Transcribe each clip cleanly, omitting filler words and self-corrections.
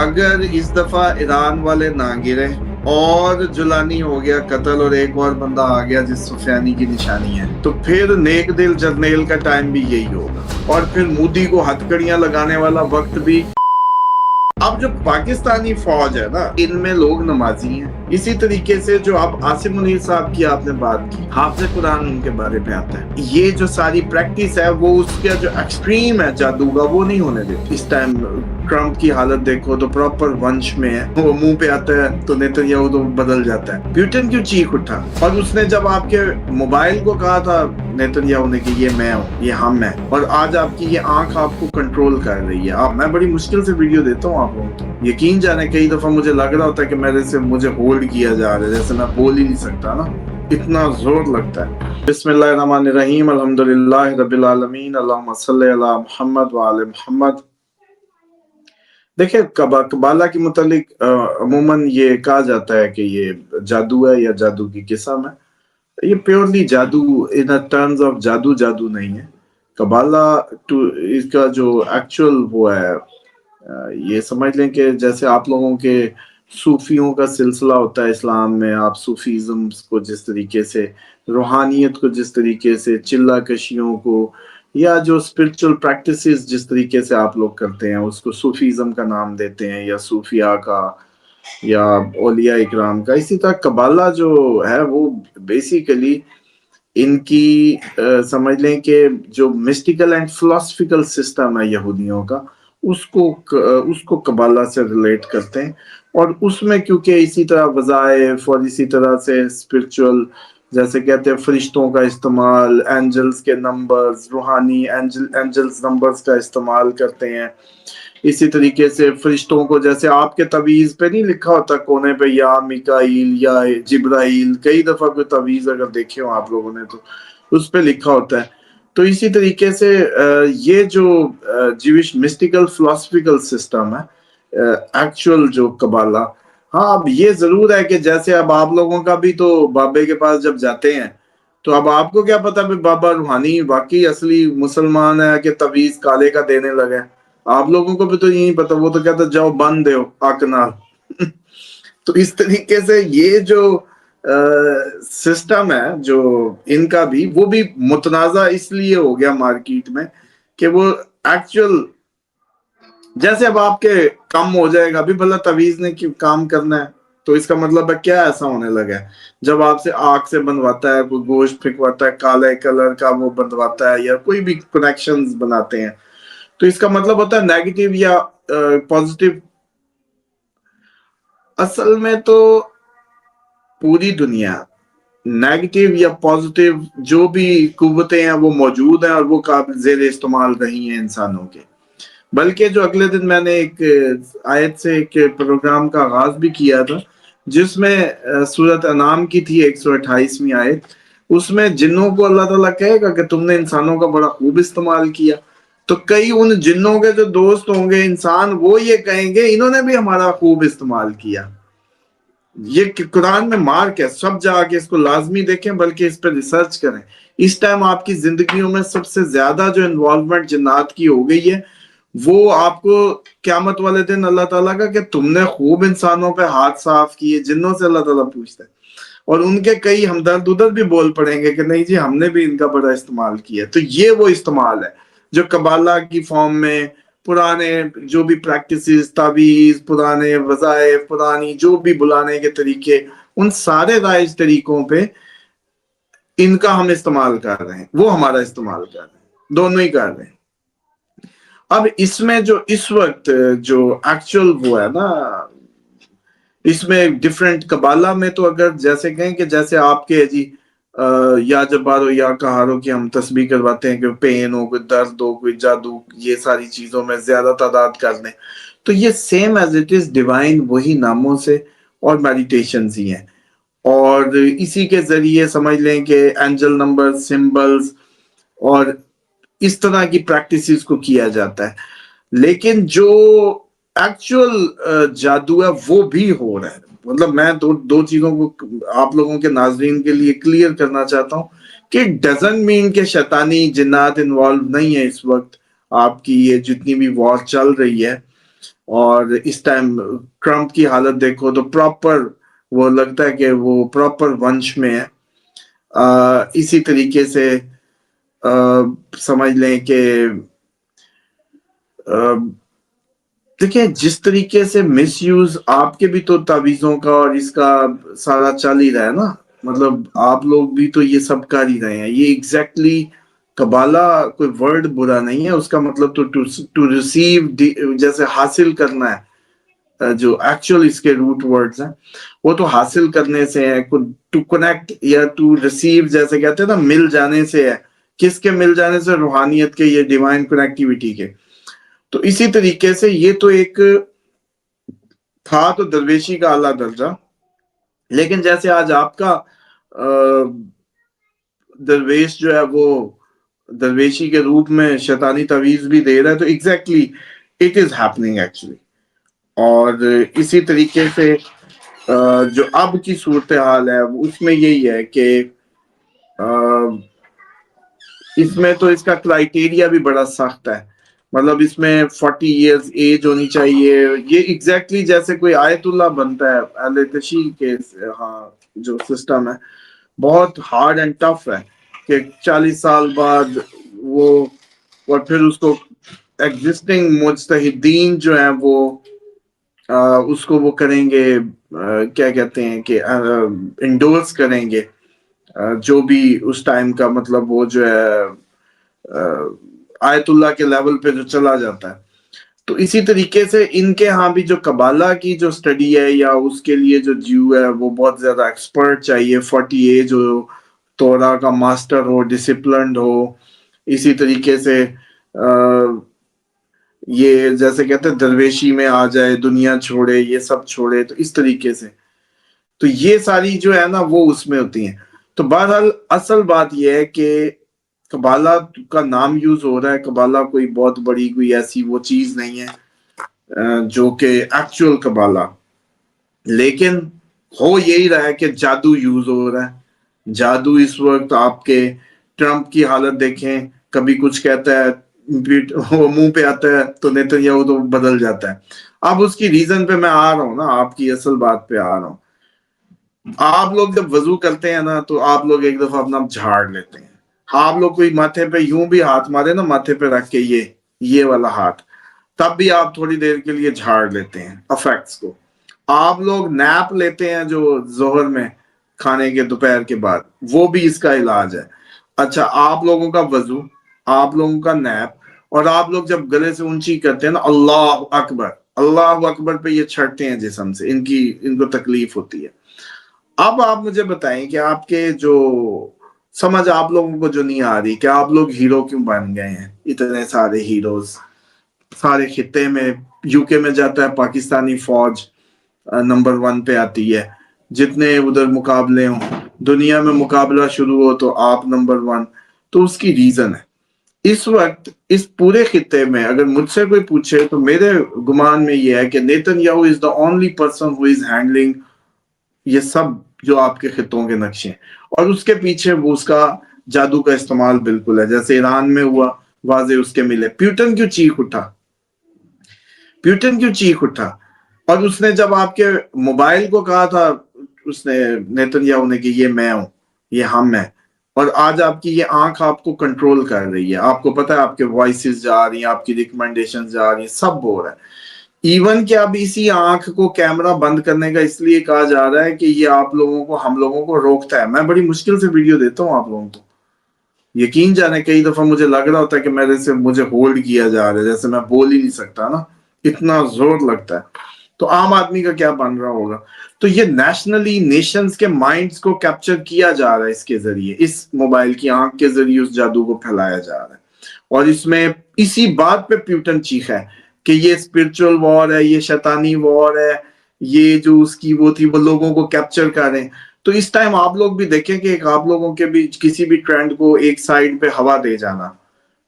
اگر اس دفعہ ایران والے نہ گرے اور جولانی ہو گیا قتل اور ایک اور بندہ آ گیا جس سفیانی کی نشانی ہے، تو پھر نیک دل جرنیل کا ٹائم بھی یہی ہوگا، اور پھر مودی کو ہتھکڑیاں لگانے والا وقت بھی۔ اب جو پاکستانی فوج ہے نا، ان میں لوگ نمازی ہیں، اسی طریقے سے جو اب عاصم منیر صاحب کی آپ نے بات کی، حافظ قرآن ان کے بارے میں آتا ہے، یہ جو ساری پریکٹس ہے وہ اس کا جو ایکسٹریم ہے جادو کا، وہ نہیں ہونے دیتی۔ اس ٹائم ٹرمپ کی حالت دیکھو تو پراپر ونش میں ہے، وہ منہ پہ آتا ہے تو نیتنیاہو تو بدل جاتا ہے۔ پیوٹن کیوں چیخ اٹھا؟ اور اس نے جب آپ کے موبائل کو کہا تھا نیتنیاہو نے کہ یہ میں ہوں، یہ ہم ہیں، اور آج آپ کی یہ آنکھ آپ کو کنٹرول کر رہی ہے۔ میں بڑی مشکل سے ویڈیو دیتا ہوں آپ لوگوں کو، یقین جانے کئی دفعہ مجھے لگ رہا ہوتا ہے کہ میرے سے مجھے ہولڈ کیا جا رہا ہے، جیسے میں بول ہی نہیں سکتا نا، اتنا زور لگتا ہے۔ بسم اللہ الرحمن الرحیم، الحمدللہ رب العالمین، اللہم صلی علی محمد وعلی محمد۔ دیکھیں قبالہ کے متعلق عموماً یہ کہا جاتا ہے کہ یہ جادو ہے یا جادو کی قسم ہے۔ یہ پیورلی جادو ان ٹرمز آف جادو جادو نہیں ہے۔ قبالہ اس کا جو ایکچول وہ ہے، یہ سمجھ لیں کہ جیسے آپ لوگوں کے صوفیوں کا سلسلہ ہوتا ہے اسلام میں، آپ صوفیزم کو جس طریقے سے، روحانیت کو جس طریقے سے، چلہ کشیوں کو، یا جو اسپرچل پریکٹسز جس طریقے سے آپ لوگ کرتے ہیں اس کو صوفیزم کا نام دیتے ہیں، یا صوفیاء کا، یا اولیاء اکرام کا، اسی طرح قبالہ جو ہے وہ بیسیکلی ان کی سمجھ لیں کہ جو مسٹیکل اینڈ فلسفیکل سسٹم ہے یہودیوں کا، اس کو قبالہ سے ریلیٹ کرتے ہیں، اور اس میں کیونکہ اسی طرح وظائف اور اسی طرح سے اسپرچل، جیسے کہتے ہیں فرشتوں کا استعمال، اینجلز کے نمبرز، روحانی اینجلز نمبرز کا استعمال کرتے ہیں۔ اسی طریقے سے فرشتوں کو، جیسے آپ کے تعویذ پہ نہیں لکھا ہوتا کونے پہ یا میکائیل یا جبرائیل، کئی دفعہ کوئی تعویذ اگر دیکھے ہو آپ لوگوں نے تو اس پہ لکھا ہوتا ہے۔ تو اسی طریقے سے یہ جو جیوش مسٹیکل فلسفیکل سسٹم ہے، ایکچول جو قبالہ، ہاں اب یہ ضرور ہے کہ جیسے اب آپ لوگوں کا بھی تو بابے کے پاس جب جاتے ہیں تو اب آپ کو کیا پتا بھی بابا روحانی واقعی اصلی مسلمان ہے کہ تعویذ کالے کا دینے لگے؟ آپ لوگوں کو بھی تو یہی پتا، وہ تو کہتا جاؤ بند دیو آکنال۔ تو اس طریقے سے یہ جو سسٹم ہے جو ان کا بھی، وہ بھی متنازع اس لیے ہو گیا مارکیٹ میں کہ وہ ایکچول، جیسے اب آپ کے کم ہو جائے گا بھی بھلا تعویذ نے کام کرنا ہے، تو اس کا مطلب ہے کیا ایسا ہونے لگا ہے؟ جب آپ سے آگ سے بنواتا ہے، کوئی گوشت پھینکواتا ہے کالے کلر کا وہ بنواتا ہے، یا کوئی بھی کنیکشنز بناتے ہیں، تو اس کا مطلب ہوتا ہے نیگیٹو یا پازیٹیو۔ اصل میں تو پوری دنیا نیگیٹو یا پازیٹیو جو بھی قوتیں ہیں وہ موجود ہیں، اور وہ قابل زیر استعمال رہی ہیں انسانوں کے۔ بلکہ جو اگلے دن میں نے ایک آیت سے ایک پروگرام کا آغاز بھی کیا تھا، جس میں سورۃ انعام کی تھی 128ویں آیت، اس میں جنوں کو اللہ تعالیٰ کہے گا کہ تم نے انسانوں کا بڑا خوب استعمال کیا، تو کئی ان جنوں کے جو دوست ہوں گے انسان، وہ یہ کہیں گے انہوں نے بھی ہمارا خوب استعمال کیا۔ یہ قرآن میں مارک ہے، سب جا کے اس کو لازمی دیکھیں، بلکہ اس پہ ریسرچ کریں۔ اس ٹائم آپ کی زندگیوں میں سب سے زیادہ جو انوالومنٹ جنات کی ہو گئی ہے، وہ آپ کو قیامت والے دن اللہ تعالیٰ کا کہ تم نے خوب انسانوں پہ ہاتھ صاف کیے، جنوں سے اللہ تعالیٰ پوچھتا ہے، اور ان کے کئی ہمدرد ادھر بھی بول پڑیں گے کہ نہیں جی ہم نے بھی ان کا بڑا استعمال کیا۔ تو یہ وہ استعمال ہے جو قبالہ کی فارم میں، پرانے جو بھی پریکٹسز، تعویذ، پرانے وظائف، پرانی جو بھی بلانے کے طریقے، ان سارے رائج طریقوں پہ ان کا ہم استعمال کر رہے ہیں، وہ ہمارا استعمال کر رہے ہیں، دونوں ہی کر رہے ہیں۔ اب اس میں جو اس وقت جو ایکچول وہ ہے نا، اس میں ڈیفرنٹ قبالہ میں تو اگر جیسے کہیں کہ جیسے آپ کے جی یا جبارو یا کہارو کی ہم تسبیح کرواتے ہیں کہ پین ہو، کوئی درد ہو، کوئی جادو، یہ ساری چیزوں میں زیادہ تعداد کر دیں، تو یہ same as it is divine وہی ناموں سے اور میڈیٹیشنز ہی ہیں، اور اسی کے ذریعے سمجھ لیں کہ اینجل نمبر، سمبلز اور اس طرح کی پریکٹسز کو کیا جاتا ہے۔ لیکن جو ایکچول جادو ہے وہ بھی ہو رہا ہے۔ مطلب میں دو چیزوں کو آپ لوگوں کے ناظرین کے لیے کلیئر کرنا چاہتا ہوں کہ ڈزنٹ مین کہ شیطانی جنات انوالو نہیں ہے اس وقت۔ آپ کی یہ جتنی بھی وار چل رہی ہے، اور اس ٹائم ٹرمپ کی حالت دیکھو تو پراپر وہ لگتا ہے کہ وہ پراپر ونش میں ہے. اسی طریقے سے سمجھ لیں کہ دیکھیں جس طریقے سے مس یوز آپ کے بھی تو تعویذوں کا اور اس کا سارا چل ہی رہا ہے نا. مطلب آپ لوگ بھی تو یہ سب کر ہی رہے ہیں. یہ ایگزیکٹلی قبالہ کوئی ورڈ برا نہیں ہے, اس کا مطلب تو ٹو ریسیو جیسے حاصل کرنا ہے, جو ایکچوئل اس کے روٹ ورڈز ہیں وہ تو حاصل کرنے سے ہے, ٹو کنیکٹ یا ٹو ریسیو جیسے کہتے ہیں نا مل جانے سے ہے. کس کے مل جانے سے؟ روحانیت کے, یہ ڈیوائن کنیکٹیوٹی کے. تو اسی طریقے سے یہ تو ایک تھا تو درویشی کا اعلیٰ درجہ, لیکن جیسے آج آپ کا درویش جو ہے وہ درویشی کے روپ میں شیطانی تعویذ بھی دے رہا ہے, تو exactly it is happening actually. اور اسی طریقے سے جو اب کی صورتحال ہے اس میں یہی ہے کہ اس میں تو اس کا کرائٹیریا بھی بڑا سخت ہے. مطلب اس میں 40 ایئرز ایج ہونی چاہیے. یہ ایگزیکٹلی جیسے کوئی آیت اللہ بنتا ہے اہل تشیع کے ہاں جو سسٹم ہے بہت ہارڈ اینڈ ٹف ہے کہ 40 سال بعد وہ, اور پھر اس کو ایگزسٹنگ مجتہدین جو ہیں وہ اس کو وہ کریں گے, کیا کہتے ہیں کہ انڈورس کریں گے جو بھی اس ٹائم کا مطلب وہ جو ہے آیت اللہ کے لیول پہ جو چلا جاتا ہے. تو اسی طریقے سے ان کے ہاں بھی جو قبالہ کی جو سٹڈی ہے یا اس کے لیے جو جیو ہے وہ بہت زیادہ ایکسپرٹ چاہیے. 40 ایج ہو, تورا کا ماسٹر ہو, ڈسپلنڈ ہو. اسی طریقے سے یہ جیسے کہتے ہیں درویشی میں آ جائے, دنیا چھوڑے, یہ سب چھوڑے. تو اس طریقے سے تو یہ ساری جو ہے نا وہ اس میں ہوتی ہیں. تو بہرحال اصل بات یہ ہے کہ قبالہ کا نام یوز ہو رہا ہے. قبالہ کوئی بہت بڑی کوئی ایسی وہ چیز نہیں ہے جو کہ ایکچوئل قبالہ, لیکن ہو یہی رہا ہے کہ جادو یوز ہو رہا ہے. جادو اس وقت آپ کے ٹرمپ کی حالت دیکھیں, کبھی کچھ کہتا ہے وہ منہ پہ آتا ہے تو نیتنیاہو تو بدل جاتا ہے. اب اس کی ریزن پہ میں آ رہا ہوں نا, آپ کی اصل بات پہ آ رہا ہوں. آپ لوگ جب وضو کرتے ہیں نا تو آپ لوگ ایک دفعہ اپنا جھاڑ لیتے ہیں. آپ لوگ کوئی ماتھے پہ یوں بھی ہاتھ مارے نا, ماتھے پہ رکھ کے یہ والا ہاتھ, تب بھی آپ تھوڑی دیر کے لیے جھاڑ لیتے ہیں افیکٹس کو. آپ لوگ نیپ لیتے ہیں جو ظہر میں کھانے کے دوپہر کے بعد, وہ بھی اس کا علاج ہے. اچھا, آپ لوگوں کا وضو, آپ لوگوں کا نیپ, اور آپ لوگ جب گلے سے اونچی کرتے ہیں نا اللہ اکبر, اللہ اکبر پہ یہ چھڑتے ہیں جسم سے, ان کو تکلیف ہوتی ہے. اب آپ مجھے بتائیں کہ آپ کے جو سمجھ آپ لوگوں کو جو نہیں آ رہی کہ آپ لوگ ہیرو کیوں بن گئے ہیں. اتنے سارے ہیروز سارے خطے میں, یو کے میں جاتا ہے پاکستانی فوج نمبر 1 پہ آتی ہے. جتنے ادھر مقابلے ہوں, دنیا میں مقابلہ شروع ہو تو آپ نمبر 1. تو اس کی ریزن ہے اس وقت اس پورے خطے میں, اگر مجھ سے کوئی پوچھے تو میرے گمان میں یہ ہے کہ Netanyahu is the only person who is handling یہ سب جو آپ کے خطوں کے نقشے ہیں. اور اس کے پیچھے وہ اس کا جادو کا استعمال بالکل ہے, جیسے ایران میں ہوا واضح اس کے ملے. پیوٹن کیوں چیخ اٹھا, پیوٹن کیوں چیخ اٹھا؟ اور اس نے جب آپ کے موبائل کو کہا تھا اس نے نیتنیاہو نے کہ یہ میں ہوں, یہ ہم ہیں, اور آج آپ کی یہ آنکھ آپ کو کنٹرول کر رہی ہے. آپ کو پتا ہے آپ کے وائسز جا رہی ہیں, آپ کی ریکمنڈیشن جا رہی ہیں, سب ہو رہا ہے. ایون کہ اب اسی آنکھ کو کیمرہ بند کرنے کا اس لیے کہا جا رہا ہے کہ یہ آپ لوگوں کو, ہم لوگوں کو روکتا ہے. میں بڑی مشکل سے ویڈیو دیتا ہوں آپ لوگوں کو, یقین جانے کئی دفعہ مجھے لگ رہا ہوتا ہے کہ میرے سے مجھے ہولڈ کیا جا رہا ہے, جیسے میں بول ہی نہیں سکتا نا, اتنا زور لگتا ہے. تو عام آدمی کا کیا بن رہا ہوگا. تو یہ نیشنلی نیشنز کے مائنڈز کو کیپچر کیا جا رہا ہے اس کے ذریعے, اس موبائل کی آنکھ کے ذریعے اس جادو کو پھیلایا جا رہا ہے. اور اس میں اسی بات پہ پیوٹن چیخا ہے کہ یہ اسپرچل وار ہے, یہ شیطانی وار ہے, یہ جو اس کی وہ تھی وہ لوگوں کو کیپچر کر رہے ہیں. تو اس ٹائم آپ لوگ بھی دیکھیں کہ آپ لوگوں کے بھی کسی بھی ٹرینڈ کو ایک سائڈ پہ ہوا دے جانا,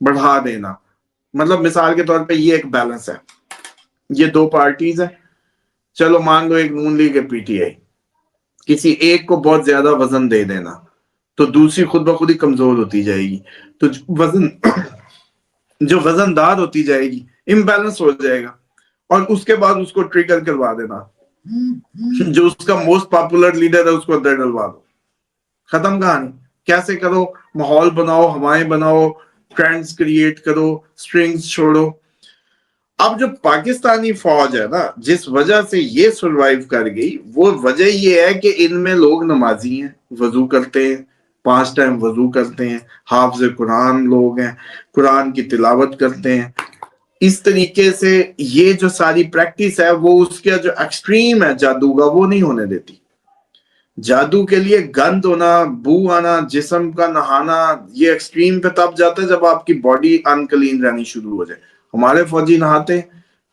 بڑھا دینا. مطلب مثال کے طور پہ یہ ایک بیلنس ہے, یہ 2 پارٹیز ہیں, چلو مان لو ایک نون لیگ ہے پی ٹی آئی, کسی ایک کو بہت زیادہ وزن دے دینا تو دوسری خود بخود ہی کمزور ہوتی جائے گی. تو وزن جو وزن دار ہوتی جائے گی امبیلنس ہو جائے گا, اور اس کے بعد اس کو ٹریگر کروا دینا، جو اس کا موسٹ پاپولر لیڈر ہے اس کو اندر ڈلوا دو، ختم کہانی۔ کیسے کرو؟ ماحول بناؤ، ہوائیں بناؤ، ٹرینڈز کریٹ کرو، سٹرنگز چھوڑو۔ اب جو پاکستانی فوج ہے نا، جس وجہ سے یہ سروائیو کر گئی، وہ وجہ یہ ہے کہ ان میں لوگ نمازی ہیں، وضو کرتے ہیں، 5 ٹائم وضو کرتے ہیں، حافظ قرآن لوگ ہیں، قرآن کی تلاوت کرتے ہیں۔ اس طریقے سے یہ جو ساری پریکٹس ہے وہ اس کا جو ایکسٹریم ہے جادو کا، وہ نہیں ہونے دیتی۔ جادو کے لیے گند ہونا، بو آنا، جسم کا نہانا، یہ ایکسٹریم پہ تب جاتا ہے جب آپ کی باڈی انکلین رہنی شروع ہو جائے۔ ہمارے فوجی نہاتے ہیں،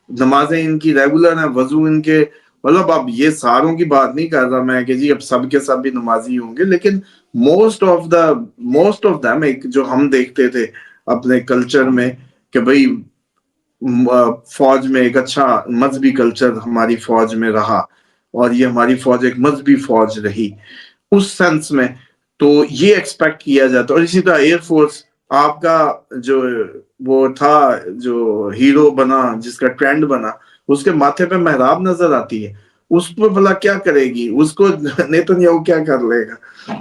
نمازیں ان کی ریگولر ہیں، وضو ان کے، مطلب اب یہ ساروں کی بات نہیں کر رہا میں کہ جی اب سب کے سب بھی نمازی ہوں گے، لیکن موسٹ آف دم ایک جو ہم دیکھتے تھے اپنے کلچر میں کہ بھئی فوج میں ایک اچھا مذہبی کلچر ہماری فوج میں رہا، اور یہ ہماری فوج ایک مذہبی فوج رہی اس سینس میں، تو یہ ایکسپیکٹ کیا جاتا۔ اور اسی طرح ایئر فورس آپ کا جو وہ تھا، جو ہیرو بنا، جس کا ٹرینڈ بنا، اس کے ماتھے پہ محراب نظر آتی ہے، اس پہ بھلا کیا کرے گی؟ اس کو نیتنیاہو کیا کر لے گا؟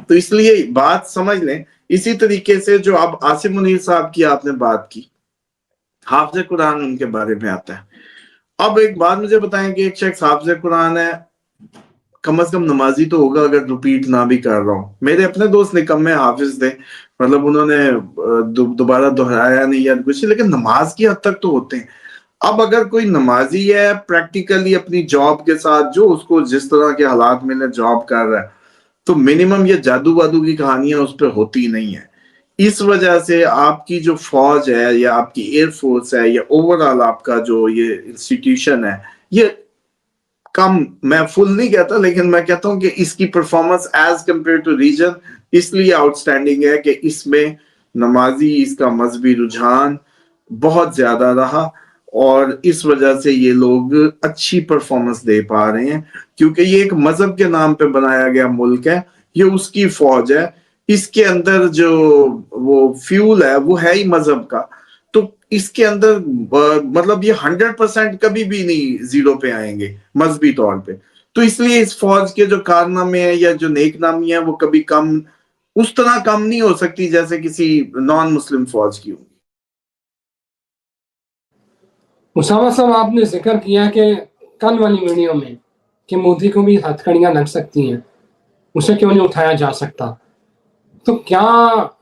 تو اس لیے بات سمجھ لیں۔ اسی طریقے سے جو اب عاصم منیر صاحب کی آپ نے بات کی، حافظ قرآن ان کے بارے میں آتا ہے۔ اب ایک بات مجھے بتائیں کہ ایک شخص حافظ قرآن ہے، کم از کم نمازی تو ہوگا اگر ریپیٹ نہ بھی کر رہا ہوں۔ میرے اپنے دوست نکمے حافظ تھے، مطلب انہوں نے دوبارہ دہرایا نہیں یا کچھ، لیکن نماز کی حد تک تو ہوتے ہیں۔ اب اگر کوئی نمازی ہے، پریکٹیکلی اپنی جاب کے ساتھ جو اس کو جس طرح کے حالات ملے جاب کر رہا ہے، تو منیمم یہ جادو وادو کی کہانیاں اس پہ ہوتی نہیں ہیں۔ اس وجہ سے آپ کی جو فوج ہے یا آپ کی ایئر فورس ہے یا اوورآل آپ کا جو یہ انسٹیٹیوشن ہے، یہ کم، میں فل نہیں کہتا لیکن میں کہتا ہوں کہ اس کی performance as compare to region اس لیے آؤٹ سٹینڈنگ ہے کہ اس میں نمازی، اس کا مذہبی رجحان بہت زیادہ رہا، اور اس وجہ سے یہ لوگ اچھی پرفارمنس دے پا رہے ہیں، کیونکہ یہ ایک مذہب کے نام پہ بنایا گیا ملک ہے، یہ اس کی فوج ہے، اس کے اندر جو وہ فیول ہے وہ ہے ہی مذہب کا، تو اس کے اندر مطلب یہ 100% کبھی بھی نہیں زیرو پہ آئیں گے مذہبی طور پہ۔ تو اس لیے اس فوج کے جو کارنامے ہیں یا جو نیک نامی ہیں وہ کبھی کم، اس طرح کم نہیں ہو سکتی جیسے کسی نان مسلم فوج کی ہوگی۔ اسامہ صاحب، آپ نے ذکر کیا کہ کل والی ویڈیو میں کہ مودی کو بھی ہتھ کڑیاں لگ سکتی ہیں، اسے کیوں نہیں اٹھایا جا سکتا، تو کیا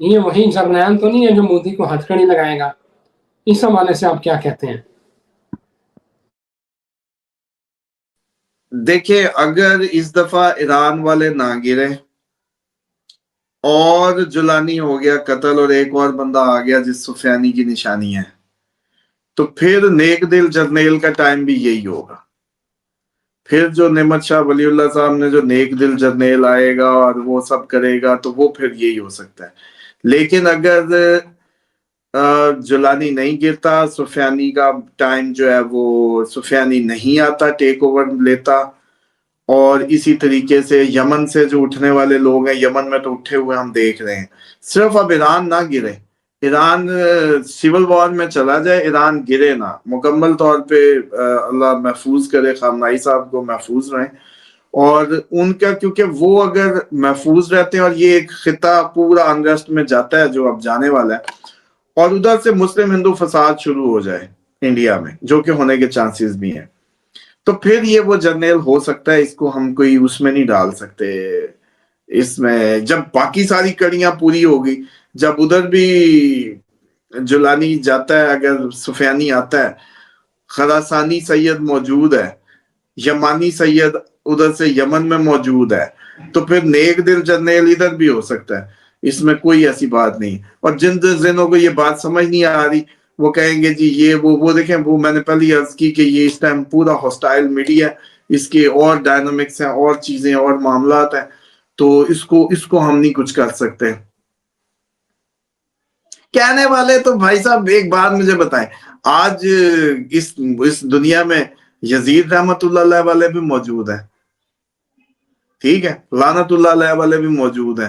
یہ وہی جرنیل تو نہیں ہے جو مودی کو ہتھ کڑی لگائے گا؟ اس حوالے سے آپ کیا کہتے ہیں؟ دیکھیں، اگر اس دفعہ ایران والے نہ گرے اور جولانی ہو گیا قتل اور ایک اور بندہ آ گیا جس سفیانی کی نشانی ہے، تو پھر نیک دل جرنیل کا ٹائم بھی یہی ہوگا۔ پھر جو نعمت شاہ ولی اللہ صاحب نے جو نیک دل جرنیل آئے گا اور وہ سب کرے گا، تو وہ پھر یہی ہو سکتا ہے۔ لیکن اگر جولانی نہیں گرتا، سفیانی کا ٹائم جو ہے وہ سفیانی نہیں آتا، ٹیک اوور لیتا، اور اسی طریقے سے یمن سے جو اٹھنے والے لوگ ہیں، یمن میں تو اٹھے ہوئے ہم دیکھ رہے ہیں، صرف اب ایران نہ گرے، ایران سیول وار میں چلا جائے، ایران گرے نہ، مکمل طور پہ اللہ محفوظ کرے، خامنائی صاحب کو محفوظ رہیں، اور ان کا، کیونکہ وہ اگر محفوظ رہتے ہیں اور یہ ایک خطہ پورا انریسٹ میں جاتا ہے جو اب جانے والا ہے، اور ادھر سے مسلم ہندو فساد شروع ہو جائے انڈیا میں، جو کہ ہونے کے چانسز بھی ہیں، تو پھر یہ وہ جرنیل ہو سکتا ہے۔ اس کو ہم کوئی اس میں نہیں ڈال سکتے، اس میں جب باقی ساری کڑیاں پوری ہوگی، جب ادھر بھی جولانی جاتا ہے، اگر سفیانی آتا ہے، خراسانی سید موجود ہے، یمانی سید ادھر سے یمن میں موجود ہے، تو پھر نیک دل جرنیل ادھر بھی ہو سکتا ہے، اس میں کوئی ایسی بات نہیں۔ اور جن دنوں کو یہ بات سمجھ نہیں آ رہی، وہ کہیں گے جی یہ وہ دیکھیں، وہ میں نے پہلے عرض کی کہ یہ اس ٹائم پورا ہاسٹائل میڈیا ہے، اس کے اور ڈائنامکس ہیں، اور چیزیں اور معاملات ہیں، تو اس کو ہم نہیں کچھ کر سکتے۔ کہنے والے تو بھائی صاحب ایک بات مجھے بتائیں، آج اس دنیا میں یزید رحمت اللہ علیہ والے بھی موجود ہیں، ٹھیک ہے، لعنت اللہ علیہ والے بھی موجود ہیں،